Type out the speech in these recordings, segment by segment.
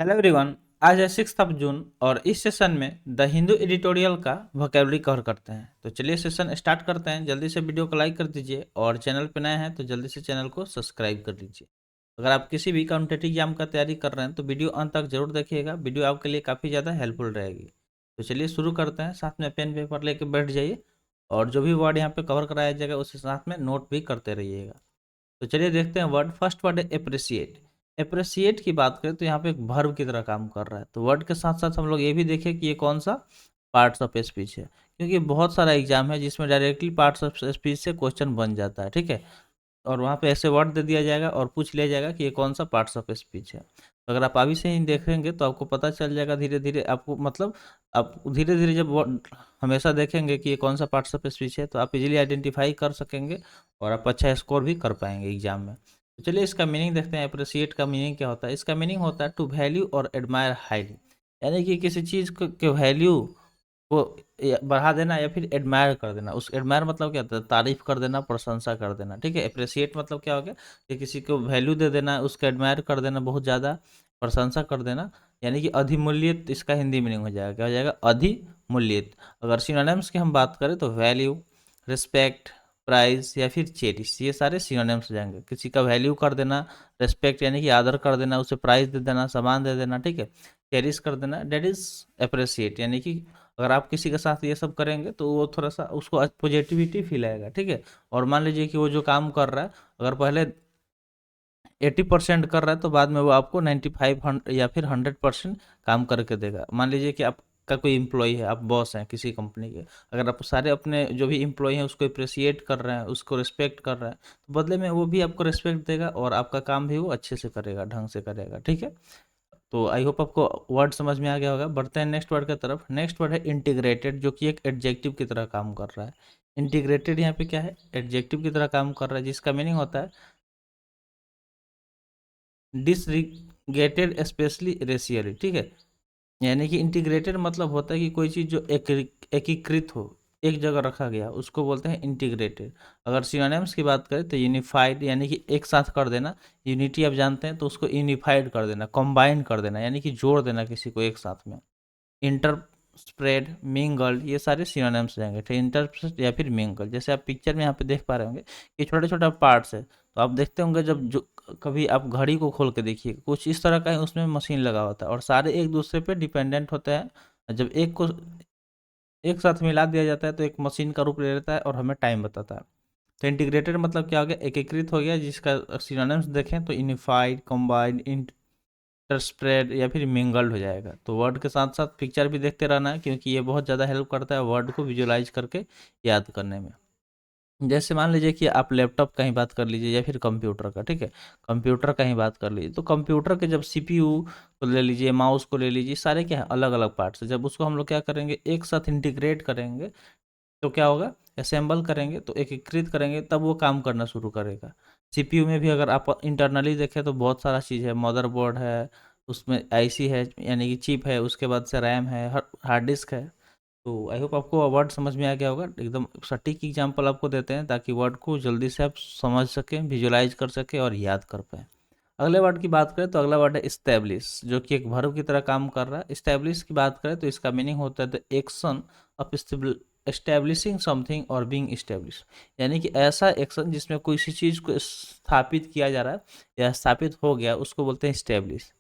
Hello everyone. आज है 6 जून और इस सेशन में द हिंदू एडिटोरियल का वोकेबलरी कवर करते हैं। तो चलिए सेशन स्टार्ट करते हैं। जल्दी से वीडियो को लाइक कर दीजिए और चैनल पर नए हैं तो जल्दी से चैनल को सब्सक्राइब कर लीजिए। अगर आप किसी भी कॉम्पिटिटिव एग्जाम का तैयारी कर रहे हैं तो वीडियो अंत तक जरूर देखिएगा। वीडियो आपके लिए काफ़ी ज़्यादा हेल्पफुल रहेगी। तो चलिए शुरू करते हैं। साथ में पेन पेपर लेके बैठ जाइए और जो भी वर्ड यहाँ पे कवर कराया जाएगा उसके साथ में नोट भी करते रहिएगा। तो चलिए देखते हैं वर्ड। फर्स्ट वर्ड है अप्रिसिएट। अप्रिसिएट की बात करें तो यहाँ पे एक वर्ब की तरह काम कर रहा है। तो वर्ड के साथ साथ हम लोग ये भी देखें कि ये कौन सा पार्ट्स ऑफ स्पीच है, क्योंकि बहुत सारा एग्जाम है जिसमें डायरेक्टली पार्ट्स ऑफ स्पीच से क्वेश्चन बन जाता है। ठीक है, और वहाँ पे ऐसे वर्ड दे दिया जाएगा और पूछ लिया जाएगा कि ये कौन सा पार्ट्स ऑफ स्पीच है। तो अगर आप अभी से ही देखेंगे तो आपको पता चल जाएगा धीरे धीरे। आपको मतलब आप धीरे धीरे जब हमेशा देखेंगे कि ये कौन सा पार्ट्स ऑफ स्पीच है तो आप इजीली आइडेंटिफाई कर सकेंगे और आप अच्छा स्कोर भी कर पाएंगे एग्जाम में। तो चलिए इसका मीनिंग देखते हैं। अप्रिसिएट का मीनिंग क्या होता है? इसका मीनिंग होता है टू वैल्यू और एडमायर हाईली, यानी कि किसी चीज़ के वैल्यू को बढ़ा देना या फिर एडमायर कर देना। उस एडमायर मतलब क्या होता है? तारीफ कर देना, प्रशंसा कर देना। ठीक है, अप्रिसिएट मतलब क्या हो गया कि किसी को वैल्यू दे देना, उसका एडमायर कर देना, बहुत ज़्यादा प्रशंसा कर देना, यानी कि अधिमूल्यित। इसका हिंदी मीनिंग हो जाएगा, क्या हो जाएगा? अधिमूल्यित। अगर सिनोनिम्स की हम बात करें तो वैल्यू, रिस्पेक्ट, प्राइज या फिर चेरिश, ये सारे सिनोनिम्स हो जाएंगे। किसी का वैल्यू कर देना, रिस्पेक्ट यानी कि आदर कर देना, उसे प्राइज दे देना, सम्मान दे देना। ठीक है, चेरिश कर देना, डेट इज अप्रिसिएट। यानी कि अगर आप किसी के साथ ये सब करेंगे तो वो थोड़ा सा उसको पॉजिटिविटी फील आएगा। ठीक है, और मान लीजिए कि वो जो काम कर रहा है अगर पहले 80% कर रहा है तो बाद में वो आपको 95 या फिर 100% काम करके देगा। मान लीजिए कि आपका कोई इम्प्लॉई है, आप बॉस हैं किसी कंपनी के, अगर आप सारे अपने जो भी इम्प्लॉई हैं उसको अप्रिसिएट कर रहे हैं, उसको रिस्पेक्ट कर रहे हैं, तो बदले में वो भी आपको रिस्पेक्ट देगा और आपका काम भी वो अच्छे से करेगा, ढंग से करेगा। ठीक है, तो आई होप आपको वर्ड समझ में आ गया होगा। बढ़ते हैं नेक्स्ट वर्ड की तरफ। नेक्स्ट वर्ड है इंटीग्रेटेड, जो कि एक एडजेक्टिव की तरह काम कर रहा है। इंटीग्रेटेड यहाँ पे क्या है? एडजेक्टिव की तरह काम कर रहा है, जिसका मीनिंग होता है डिसरीगेटेड स्पेशली रेशियली। ठीक है, यानी कि इंटीग्रेटेड मतलब होता है कि कोई चीज़ जो एकीकृत हो, एक जगह रखा गया, उसको बोलते हैं इंटीग्रेटेड। अगर सिनोनिम्स की बात करें तो यूनिफाइड, यानी कि एक साथ कर देना। यूनिटी आप जानते हैं तो उसको यूनिफाइड कर देना, कंबाइन कर देना, यानी कि जोड़ देना किसी को एक साथ में। इंटर स्प्रेड, मिंगल्ड, ये सारे सिनोनिम्स जाएंगे। तो इंटर या फिर मिंगल, जैसे आप पिक्चर में यहाँ पे देख पा रहे होंगे कि छोटे छोटे पार्ट्स है। तो आप देखते होंगे जब जो कभी आप घड़ी को खोल के देखिए, कुछ इस तरह का है, उसमें मशीन लगा होता है और सारे एक दूसरे पे डिपेंडेंट होते हैं। जब एक को एक साथ मिला दिया जाता है तो एक मशीन का रूप ले लेता है और हमें टाइम बताता है। तो इंटीग्रेटेड मतलब क्या हो गया? एकीकृत हो गया, जिसका सिनोनिम्स देखें तो यूनिफाइड, कंबाइंड, स्प्रेड या फिर मिंगल्ड हो जाएगा। तो वर्ड के साथ साथ पिक्चर भी देखते रहना है, क्योंकि ये बहुत ज़्यादा हेल्प करता है वर्ड को विजुलाइज करके याद करने में। जैसे मान लीजिए कि आप लैपटॉप का ही बात कर लीजिए या फिर कंप्यूटर का। ठीक है, कंप्यूटर का ही बात कर लीजिए तो कंप्यूटर के जब सीपीयू को ले लीजिए, माउस को ले लीजिए, सारे क्या है? अलग अलग पार्ट्स है। जब उसको हम लोग क्या करेंगे? एक साथ इंटीग्रेट करेंगे तो क्या होगा? असेंबल करेंगे तो एकीकृत करेंगे, तब वो काम करना शुरू करेगा। सीपीयू में भी अगर आप इंटरनली देखें तो बहुत सारा चीज़ है। मदरबोर्ड है, उसमें आईसी है यानी कि चिप है, उसके बाद से रैम है, हार्ड डिस्क है। तो आई होप आपको वर्ड समझ में आ गया होगा। एकदम सटीक एग्जांपल आपको देते हैं ताकि वर्ड को जल्दी से आप समझ सकें, विजुलाइज कर सकें और याद कर पाएँ। अगले वर्ड की बात करें तो अगला वर्ड है इस्टेब्लिश, जो कि एक वर्ब की तरह काम कर रहा है। इस्टेब्लिश की बात करें तो इसका मीनिंग होता है the action of establishing something और बीइंग इस्टेब्लिश, यानी कि ऐसा एक्शन जिसमें कोई सी चीज़ को स्थापित किया जा रहा है या स्थापित हो गया, उसको बोलते हैं इस्टेब्लिश।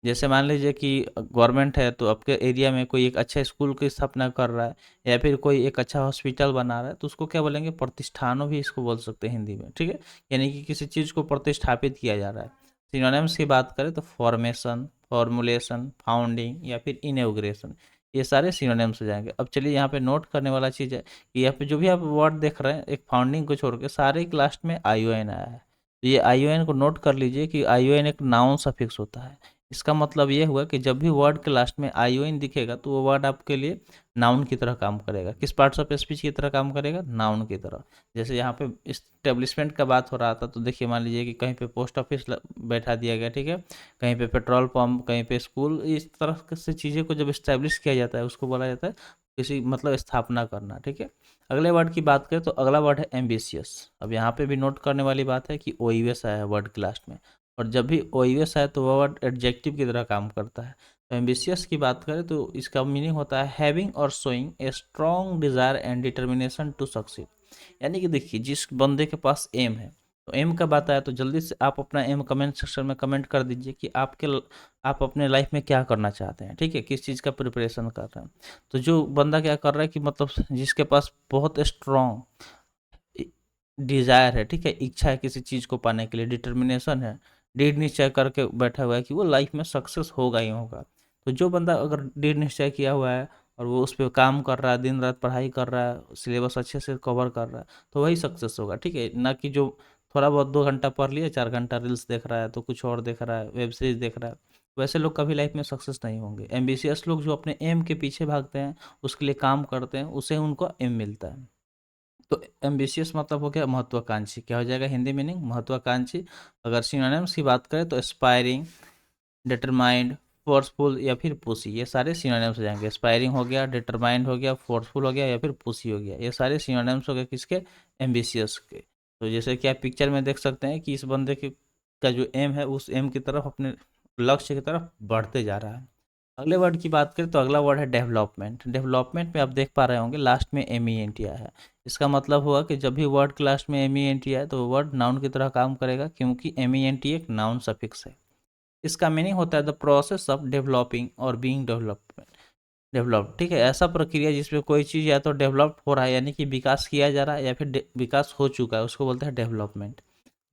जैसे मान लीजिए कि गवर्नमेंट है तो आपके एरिया में कोई एक अच्छा स्कूल की स्थापना कर रहा है या फिर कोई एक अच्छा हॉस्पिटल बना रहा है, तो उसको क्या बोलेंगे? प्रतिष्ठानों भी इसको बोल सकते हैं हिंदी में। ठीक है, यानी कि किसी चीज़ को प्रतिष्ठापित किया जा रहा है। सिनोनिम्स की बात करें तो फॉर्मेशन, फॉर्मुलेशन, फाउंडिंग या फिर इनॉग्रेशन, ये सारे सिनोनिम्स हो जाएंगे। अब चलिए यहाँ पे नोट करने वाला चीज़ है कि यहाँ पे जो भी आप वर्ड देख रहे हैं, एक फाउंडिंग को छोड़ के सारे एक लास्ट में ION आया है। तो ये ION को नोट कर लीजिए कि ION एक नाउन सफिक्स होता है। इसका मतलब ये हुआ कि जब भी वर्ड के लास्ट में आईओएन दिखेगा तो वो वर्ड आपके लिए नाउन की तरह काम करेगा। किस पार्ट्स ऑफ स्पीच की तरह काम करेगा? नाउन की तरह। जैसे यहाँ पे इस्टेब्लिशमेंट का बात हो रहा था तो देखिए, मान लीजिए कि कहीं पे पोस्ट ऑफिस बैठा दिया गया। ठीक है, कहीं पे पेट्रोल पंप, कहीं पे स्कूल, इस तरह से चीज़ें को जब इस्टेब्लिश किया जाता है उसको बोला जाता है किसी मतलब स्थापना करना। ठीक है, अगले वर्ड की बात करें तो अगला वर्ड है एम्बिशियस। अब यहाँ पे भी नोट करने वाली बात है कि OUS आया है वर्ड के लास्ट में। और जब भी ओयूएस आए तो वो वर्ड एडजेक्टिव की तरह काम करता है। तो एम्बिशियस की बात करें तो इसका मीनिंग होता है हैविंग और showing a strong desire and determination to succeed. यानी कि देखिए जिस बंदे के पास एम है, तो एम का बात आया तो जल्दी से आप अपना एम कमेंट सेक्शन में कमेंट कर दीजिए कि आप अपने लाइफ में क्या करना चाहते हैं, ठीक है, किस चीज़ का प्रिपरेशन कर रहे हैं। तो जो बंदा क्या कर रहा है कि मतलब जिसके पास बहुत स्ट्रॉन्ग डिज़ायर है, ठीक है, इच्छा है किसी चीज़ को पाने के लिए, डिटर्मिनेशन है, दृढ़ निश्चय करके बैठा हुआ है कि वो लाइफ में सक्सेस होगा ही होगा। तो जो बंदा अगर दृढ़ निश्चय किया हुआ है और वो उस पर काम कर रहा है, दिन रात पढ़ाई कर रहा है, सिलेबस अच्छे से कवर कर रहा है, तो वही सक्सेस होगा, ठीक है, ना कि जो थोड़ा बहुत 2 घंटा पढ़ लिया, 4 घंटा रील्स देख रहा है, तो कुछ और देख रहा है, वेब सीरीज देख रहा है, वैसे लोग कभी लाइफ में सक्सेस नहीं होंगे। एम्बिशियस लोग जो अपने एम के पीछे भागते हैं, उसके लिए काम करते हैं, उसे उनको एम मिलता है। तो एम्बिशियस मतलब हो गया महत्वाकांक्षी, क्या हो जाएगा हिंदी मीनिंग महत्वाकांक्षी। अगर सिनोनिम्स की बात करें तो एस्पायरिंग, डिटरमाइंड, फोर्सफुल या फिर पुशी, ये सारे सिनोनिम्स हो जाएंगे। एस्पायरिंग हो गया, डिटरमाइंड हो गया, फोर्सफुल हो गया या फिर पुशी हो गया, ये सारे सिनोनिम्स हो गए किसके, एम्बिशियस के। तो जैसे कि आप पिक्चर में देख सकते हैं कि इस बंदे के का जो एम है उस एम की तरफ, अपने लक्ष्य की तरफ बढ़ते जा रहा है। अगले वर्ड की बात करें तो अगला वर्ड है डेवलपमेंट। डेवलपमेंट में आप देख पा रहे होंगे लास्ट में एम ई एन टी आया है। इसका मतलब हुआ कि जब भी वर्ड के लास्ट में एम ई एन टी आए तो वर्ड नाउन की तरह काम करेगा, क्योंकि एम ई एन टी एक नाउन सफिक्स है। इसका मीनिंग होता है द प्रोसेस ऑफ डेवलपिंग और बीइंग डेवलप्ड, ठीक है, ऐसा प्रक्रिया जिसमें कोई चीज़ या तो डेवलप हो रहा है यानी कि विकास किया जा रहा है, या फिर विकास हो चुका है, उसको बोलते हैं डेवलपमेंट।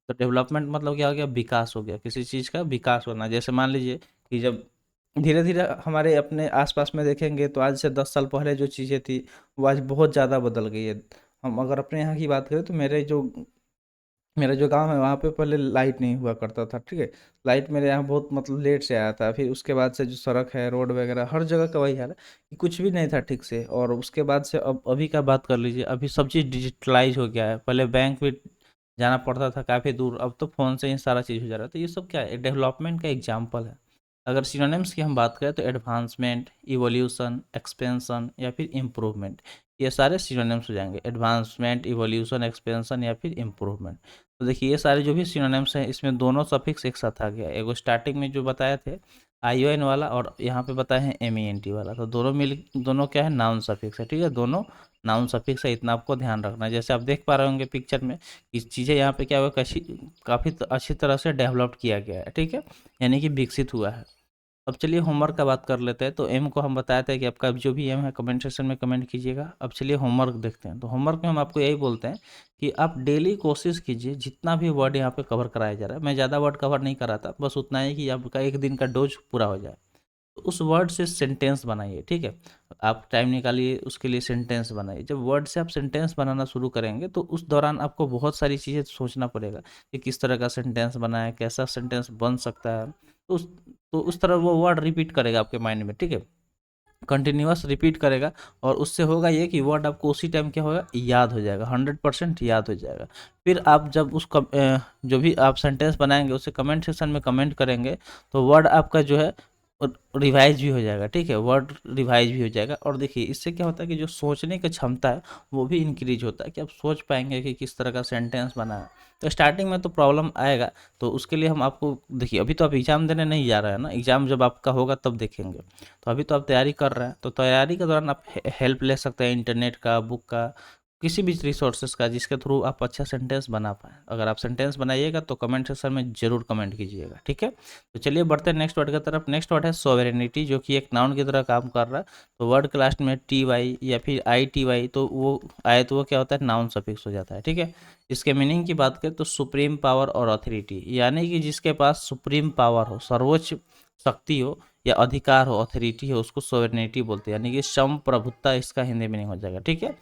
तो डेवलपमेंट मतलब क्या हो गया, विकास हो गया, किसी चीज़ का विकास होना। जैसे मान लीजिए कि जब धीरे धीरे हमारे अपने आसपास में देखेंगे तो आज से 10 साल पहले जो चीज़ें थी वो आज बहुत ज़्यादा बदल गई है। हम अगर अपने यहाँ की बात करें तो मेरा जो गांव है वहाँ पे पहले लाइट नहीं हुआ करता था, ठीक है। लाइट मेरे यहाँ बहुत मतलब लेट से आया था। फिर उसके बाद से जो सड़क है, रोड वगैरह, हर जगह का वही हाल है कि कुछ भी नहीं था ठीक से। और उसके बाद से अब अभी का बात कर लीजिए, अभी सब चीज़ डिजिटलाइज हो गया है। पहले बैंक भी जाना पड़ता था काफ़ी दूर, अब तो फ़ोन से ही सारा चीज़ हो जा रहा है। तो ये सब क्या है, डेवलपमेंट का एग्जाम्पल है। अगर सिनोनिम्स की हम बात करें तो एडवांसमेंट, इवोल्यूशन, एक्सपेंशन या फिर इम्प्रूवमेंट, ये सारे सिनोनिम्स हो जाएंगे। एडवांसमेंट, इवोल्यूशन, एक्सपेंशन या फिर इम्प्रूवमेंट। तो देखिए ये सारे जो भी सिनोनिम्स हैं इसमें दोनों सफिक्स एक साथ आ गया। एगो स्टार्टिंग में जो बताए थे आई ओ एन वाला, और यहाँ पे बताए हैं एम ई एन टी वाला, तो दोनों क्या है, नाउन सफिक्स है, ठीक है, दोनों नाउन सफिक्स है, इतना आपको ध्यान रखना है। जैसे आप देख पा रहे होंगे पिक्चर में कि चीज़ें यहाँ पे क्या हुआ, काफ़ी अच्छी तरह से डेवलप किया गया है, ठीक है, यानी कि विकसित हुआ है। अब चलिए होमवर्क का बात कर लेते हैं। तो एम को हम बताए थे कि आपका जो भी एम है कमेंट सेक्शन में कमेंट कीजिएगा। अब चलिए होमवर्क देखते हैं। तो होमवर्क में हम आपको यही बोलते हैं कि आप डेली कोशिश कीजिए जितना भी वर्ड यहाँ पे कवर कराया जा रहा है, मैं ज़्यादा वर्ड कवर नहीं कराता, बस उतना ही कि आपका एक दिन का डोज पूरा हो जाए। तो उस वर्ड से सेंटेंस बनाइए, ठीक है, आप टाइम निकालिए उसके लिए, सेंटेंस बनाइए। जब वर्ड से आप सेंटेंस बनाना शुरू करेंगे तो उस दौरान आपको बहुत सारी चीज़ें सोचना पड़ेगा कि किस तरह का सेंटेंस बनाए, कैसा सेंटेंस बन सकता है। तो उस तो उस तरह वो वर्ड रिपीट करेगा आपके माइंड में, ठीक है, कंटिन्यूअस रिपीट करेगा। और उससे होगा ये कि वर्ड आपको उसी टाइम क्या होगा, याद हो जाएगा, 100% याद हो जाएगा। फिर आप जब जो भी आप सेंटेंस बनाएंगे उसे कमेंट सेक्शन में कमेंट करेंगे तो वर्ड आपका जो है रिवाइज भी हो जाएगा, ठीक है, वर्ड रिवाइज भी हो जाएगा। और देखिए इससे क्या होता है कि जो सोचने की क्षमता है वो भी इंक्रीज होता है, कि आप सोच पाएंगे कि किस तरह का सेंटेंस बना है। तो स्टार्टिंग में तो प्रॉब्लम आएगा, तो उसके लिए हम आपको देखिए, अभी तो आप एग्ज़ाम देने नहीं जा रहे हैं ना, एग्ज़ाम जब आपका होगा तब देखेंगे। तो अभी तो आप तैयारी कर रहे हैं, तो तैयारी के दौरान आप हेल्प ले सकते हैं इंटरनेट का, बुक का, किसी भी रिसोर्सेज का, जिसके थ्रू आप अच्छा सेंटेंस बना पाएँ। अगर आप सेंटेंस बनाइएगा तो कमेंट सेक्शन में ज़रूर कमेंट कीजिएगा, ठीक है। तो चलिए बढ़ते हैं नेक्स्ट वर्ड की तरफ। नेक्स्ट वर्ड है सोवेरेनिटी, जो कि एक नाउन की तरह काम कर रहा है। तो वर्ड के लास्ट में टी वाई या फिर आई टी वाई तो वो आए तो वो क्या होता है, नाउन सफिक्स हो जाता है, ठीक है। इसके मीनिंग की बात करें तो सुप्रीम पावर और अथॉरिटी, यानी कि जिसके पास सुप्रीम पावर हो, सर्वोच्च शक्ति हो या अधिकार हो, अथॉरिटी हो, उसको सोवरेनिटी बोलते हैं, यानी कि संप्रभुता इसका हिंदी मीनिंग हो जाएगा, ठीक है।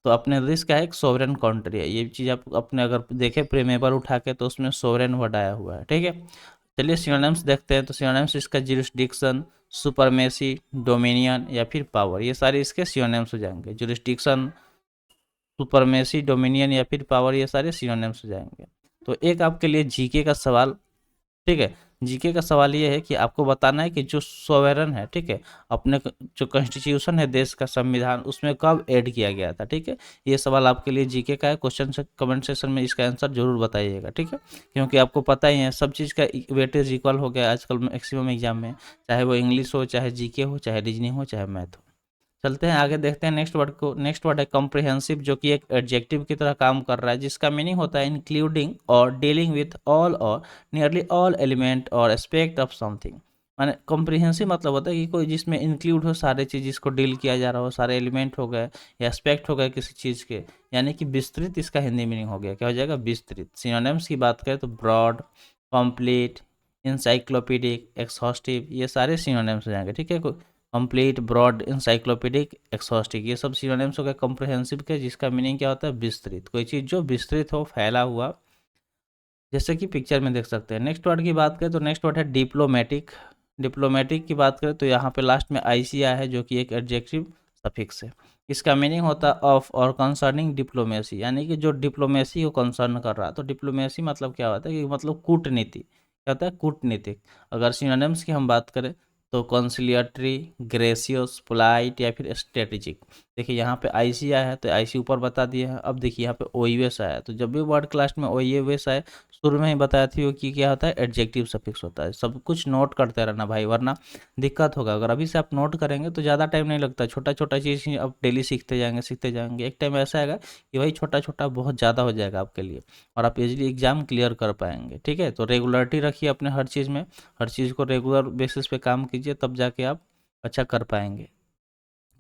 तो अपने देश का एक सोवरेन कंट्री है, ये चीज़ आप अपने अगर देखें प्रेमेबल उठा के तो उसमें सोवरेन वर्ड आया हुआ है, ठीक है। चलिए सिनोनिम्स देखते हैं। तो सिनोनिम्स इसका जुरिस्डिक्शन, सुपरमेसी, डोमिनियन या फिर पावर, ये सारे इसके सिनोनिम्स हो जाएंगे। जुरिस्डिक्शन, सुपरमेसी, डोमिनियन या फिर पावर, ये सारे सिनोनिम्स हो जाएंगे। तो एक आपके लिए जीके का सवाल, ठीक है। जीके का सवाल ये है कि आपको बताना है कि जो सोवेरन है, ठीक है, अपने जो कॉन्स्टिट्यूशन है देश का, संविधान, उसमें कब ऐड किया गया था, ठीक है। ये सवाल आपके लिए जीके का है, क्वेश्चन से कमेंट सेक्शन में इसका आंसर जरूर बताइएगा, ठीक है, क्योंकि आपको पता ही है सब चीज़ का वेटेज इक्वल हो गया आजकल मैक्सिमम एग्जाम में, चाहे वो इंग्लिश हो, चाहे जीके हो, चाहे रीजनिंग हो, चाहे मैथ हो। चलते हैं आगे, देखते हैं नेक्स्ट वर्ड को। नेक्स्ट वर्ड है कॉम्प्रिहेंसिव, जो कि एक एडजेक्टिव की तरह काम कर रहा है, जिसका मीनिंग होता है इंक्लूडिंग और डीलिंग विथ ऑल और नियरली ऑल एलिमेंट और एस्पेक्ट ऑफ समथिंग। माने कॉम्प्रिहेंसिव मतलब होता है कि कोई जिसमें इंक्लूड हो सारे चीज़, जिसको डील किया जा रहा हो, सारे एलिमेंट हो गए या एस्पेक्ट हो गए किसी चीज़ के, यानी कि विस्तृत। इसका हिंदी मीनिंग हो गया, क्या हो जाएगा, विस्तृत। सिनोनिम्स की बात करें तो ब्रॉड, कॉम्प्लीट, इंसाइक्लोपीडिक, एक्सहॉस्टिव, ये सारे सिनोनिम्स हो जाएंगे, ठीक है। कंप्लीट, ब्रॉड, इंसाइक्लोपीडिक, एक्सहॉस्टिव, ये सब सिनोनिम्स हो गए कॉम्प्रिहेंसिव के, जिसका मीनिंग क्या होता है, विस्तृत। कोई चीज़ जो विस्तृत हो, फैला हुआ, जैसे कि पिक्चर में देख सकते हैं। नेक्स्ट वर्ड की बात करें तो नेक्स्ट वर्ड है डिप्लोमेटिक। डिप्लोमेटिक की बात करें तो यहाँ पे लास्ट में आईसी आया है, जो कि एक एडजेक्टिव सफिक्स है। इसका मीनिंग होता है ऑफ और कंसर्निंग डिप्लोमेसी, यानी कि जो डिप्लोमेसी को कंसर्न कर रहा है। तो डिप्लोमेसी मतलब क्या होता है कि मतलब कूटनीति, क्या होता है, कूटनीतिक। अगर सिनोनिम्स की हम बात करें तो कॉन्सिलियटरी, ग्रेसियस, पोलाइट या फिर स्ट्रेटेजिक। देखिए यहाँ पे आईसी आया है तो आईसी ऊपर बता दिए हैं। अब देखिए यहाँ पे ओईवेस आया है, तो जब भी वर्ड क्लास में ओईवेस आए, शुरू में ही बताया थी कि क्या होता है, एडजेक्टिव सफिक्स होता है। सब कुछ नोट करते रहना भाई, वरना दिक्कत होगा। अगर अभी से आप नोट करेंगे तो ज़्यादा टाइम नहीं लगता, छोटा छोटा चीज़ आप डेली सीखते जाएंगे, सीखते जाएंगे। एक टाइम ऐसा आएगा कि भाई छोटा छोटा बहुत ज़्यादा हो जाएगा आपके लिए, और आप इजीली एग्जाम क्लियर कर पाएंगे, ठीक है। तो रेगुलरिटी रखिए अपने हर चीज़ में, हर चीज़ को रेगुलर बेसिस पे काम कीजिए, तब जाके आप अच्छा कर पाएंगे।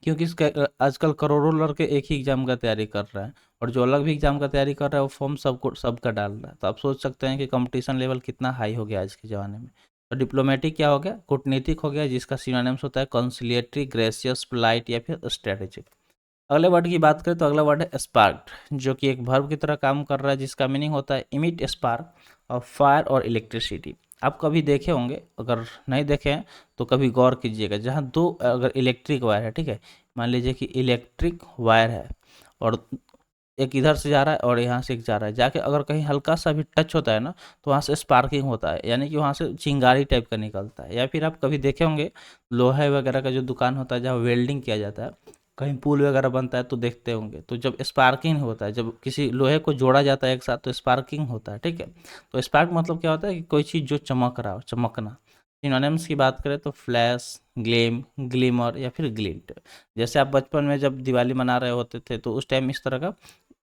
क्योंकि इसका आजकल करोड़ों लड़के एक ही एग्जाम का तैयारी कर रहे हैं, और जो अलग भी एग्जाम का तैयारी कर रहा है वो फॉर्म सबका डाल रहा है। तो आप सोच सकते हैं कि कंपटीशन लेवल कितना हाई हो गया आज के ज़माने में। तो डिप्लोमेटिक क्या हो गया, कूटनीतिक हो गया, जिसका सिनोनिम्स होता है कॉन्सिलिएटरी, ग्रेसियस, पोलाइट या फिर स्ट्रेटेजिक। अगले वर्ड की बात करें तो अगला वर्ड है स्पार्क, जो कि एक वर्ब की तरह काम कर रहा है, जिसका मीनिंग होता है इमिट स्पार्क ऑफ फायर और इलेक्ट्रिसिटी। आप कभी देखे होंगे, अगर नहीं देखे हैं तो कभी गौर कीजिएगा। जहाँ दो अगर इलेक्ट्रिक वायर है, ठीक है, मान लीजिए कि इलेक्ट्रिक वायर है और एक इधर से जा रहा है और यहाँ से एक जा रहा है, जाके अगर कहीं हल्का सा भी टच होता है ना, तो वहाँ से स्पार्किंग होता है, यानी कि वहाँ से चिंगारी टाइप का निकलता है। या फिर आप कभी देखे होंगे लोहे वगैरह का जो दुकान होता है, जहाँ वेल्डिंग किया जाता है, कहीं पुल वगैरह बनता है तो देखते होंगे, तो जब स्पार्किंग होता है, जब किसी लोहे को जोड़ा जाता है एक साथ, तो स्पार्किंग होता है, ठीक है। तो स्पार्क मतलब क्या होता है कि कोई चीज़ जो चमक रहा हो, चमकना। सिनोनिम्स की बात करें तो फ्लैश, ग्लेम, ग्लिमर या फिर ग्लिंट। जैसे आप बचपन में जब दिवाली मना रहे होते थे तो उस टाइम इस तरह का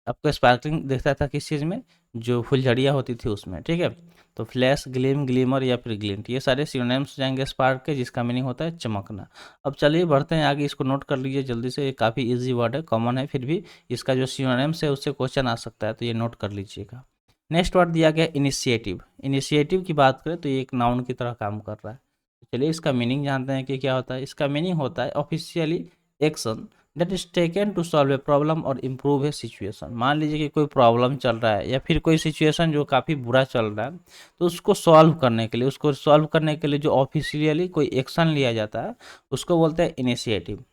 आपको स्पार्कलिंग दिखता था, किस चीज़ में, जो फुलझड़ियाँ होती थी उसमें, ठीक है। तो फ्लैश, ग्लिम, ग्लिमर या फिर ग्लिंट, ये सारे सिनोनिम्स हो जाएंगे स्पार्क के, जिसका मीनिंग होता है चमकना। अब चलिए बढ़ते हैं आगे, इसको नोट कर लीजिए जल्दी से, ये काफ़ी इजी वर्ड है, कॉमन है, फिर भी इसका जो सिनोनिम्स है उससे क्वेश्चन आ सकता है, तो ये नोट कर लीजिएगा। नेक्स्ट वर्ड दिया गया इनिशिएटिव। इनिशिएटिव की बात करें तो ये एक नाउन की तरह काम कर रहा है। तो चलिए इसका मीनिंग जानते हैं कि क्या होता है। इसका मीनिंग होता है officially action that is taken to solve a problem और इम्प्रूव ए सिचुएशन। मान लीजिए कि कोई प्रॉब्लम चल रहा है या फिर कोई सिचुएशन जो काफ़ी बुरा चल रहा है, तो उसको सॉल्व करने के लिए, जो ऑफिशियली कोई एक्शन लिया जाता है, उसको बोलते हैं इनिशिएटिव।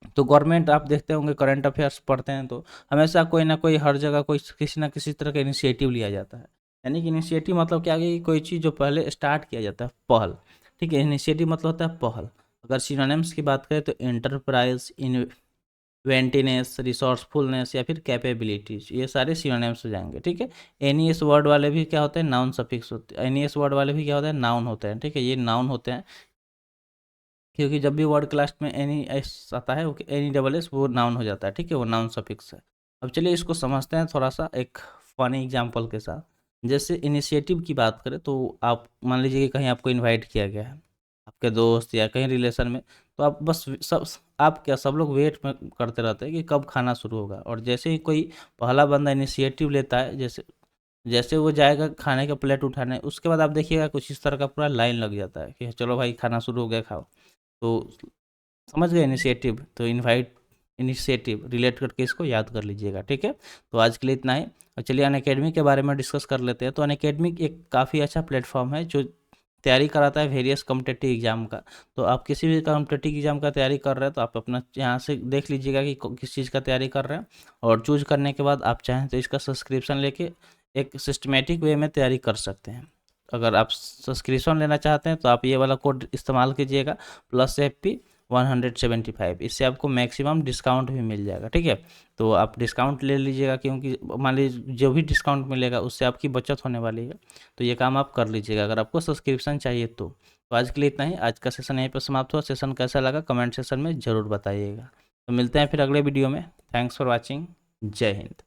तो गवर्नमेंट, आप देखते होंगे करंट अफेयर्स पढ़ते हैं तो हमेशा कोई ना कोई, हर जगह कोई किसी ना किसी तरह का इनिशिएटिव लिया जाता है। यानी कि इनिशिएटिव मतलब क्या है कि कोई चीज़ जो पहले स्टार्ट किया जाता है, पहल, ठीक है। इनिशिएटिव मतलब होता है पहल। अगर सिनोनिम्स की बात करें तो एंटरप्राइज, इन्वेंटिवनेस, रिसोर्सफुलनेस या फिर कैपेबिलिटीज, ये सारे सिनोनिम्स हो जाएंगे, ठीक है। एनईएस वर्ड वाले भी क्या होते हैं, नाउन सफिक्स होते हैं। एनईएस वर्ड वाले भी क्या होते हैं, नाउन होते हैं, ठीक है, ये नाउन होते हैं। क्योंकि जब भी वर्ड क्लास में एनी एस आता है, एनी डबल एस, वो नाउन हो जाता है, ठीक है, वो नाउन सफिक्स है। अब चलिए इसको समझते हैं थोड़ा सा एक फनी एग्जांपल के साथ। जैसे इनिशिएटिव की बात करें तो आप मान लीजिए कि कहीं आपको इनवाइट किया गया है, आपके दोस्त या कहीं रिलेशन में, तो आप बस सब, आप क्या, सब लोग वेट में करते रहते हैं कि कब खाना शुरू होगा। और जैसे ही कोई पहला बंदा इनिशिएटिव लेता है, जैसे जैसे वो जाएगा खाने का प्लेट उठाने, उसके बाद आप देखिएगा कुछ इस तरह का पूरा लाइन लग जाता है कि चलो भाई खाना शुरू हो गया, खाओ। तो समझ गए इनिशिएटिव, तो इनवाइट, इनिशिएटिव रिलेट करके इसको याद कर लीजिएगा, ठीक है। तो आज के लिए इतना ही, और चलिए अनअकैडमी के बारे में डिस्कस कर लेते हैं। तो अनअकैडमी एक काफ़ी अच्छा प्लेटफॉर्म है जो तैयारी कराता है वेरियस कॉम्पिटिटिव एग्जाम का। तो आप किसी भी कॉम्पिटिटिव एग्जाम का तैयारी कर रहे हैं तो आप अपना यहाँ से देख लीजिएगा कि किस चीज़ का तैयारी कर रहे हैं, और चूज करने के बाद आप चाहें तो इसका सब्सक्रिप्शन लेके एक सिस्टमेटिक वे में तैयारी कर सकते हैं। अगर आप सब्सक्रिप्शन लेना चाहते हैं तो आप ये वाला कोड इस्तेमाल कीजिएगा +FP175, इससे आपको मैक्सिमम डिस्काउंट भी मिल जाएगा। ठीक है, तो आप डिस्काउंट ले लीजिएगा, क्योंकि मान लीजिए जो भी डिस्काउंट मिलेगा उससे आपकी बचत होने वाली है। तो ये काम आप कर लीजिएगा अगर आपको सब्सक्रिप्शन चाहिए तो आज के लिए इतना ही। आज का सेशन यहीं पर समाप्त हुआ। सेशन कैसा लगा कमेंट सेशन में ज़रूर बताइएगा। तो मिलते हैं फिर अगले वीडियो में। Thanks for watching. जय हिंद।